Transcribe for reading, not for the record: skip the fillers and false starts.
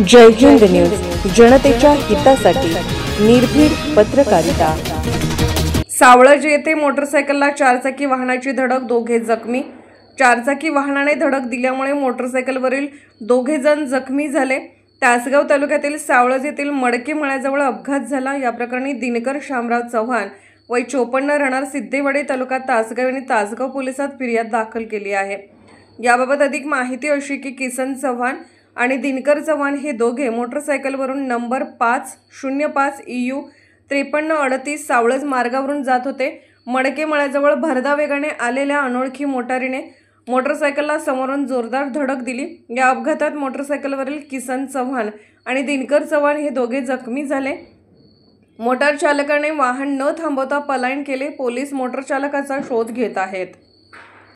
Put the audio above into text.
जय Hind news, जनतेच्या हितासाठी निर्भीड पत्रकारिता। सावळज येथे मोटरसायकलला चारचाकी वाहनाची धडक, दोघे जखमी। चारचाकी वाहनाने धडक दिल्यामुळे मोटरसायकलवरील दोघे जण जखमी झाले। तासगाव तालुक्यातील सावळज येथील मडके मळ्याजवळ अपघात झाला। या प्रकरणी दिनकर शामराव चव्हाण वय 54 राहणार सिद्धेवाडी तालुका तासगाव यांनी तासगाव पोलिसात फिर्याद दाखल केली आहे। याबाबत अधिक माहिती अशी की किसन चव्हाण आणि दिनकर चव्हाण हे दोघे मोटरसायकलवरून नंबर 505 EU 5338 सावळज मार्गावरून जात होते। मडके मळ्याजवळ भरधाव वेगाने आलेल्या अनोळखी मोटारीने मोटरसायकलला समोरून जोरदार धडक दिली। या अपघातात मोटरसायकलवरील किसन चव्हाण आणि दिनकर चव्हाण हे दोघे जखमी झाले। मोटार चालकाने वाहन न थांबवता पलायन केले। पोलीस मोटर चालकाचा शोध घेत आहेत।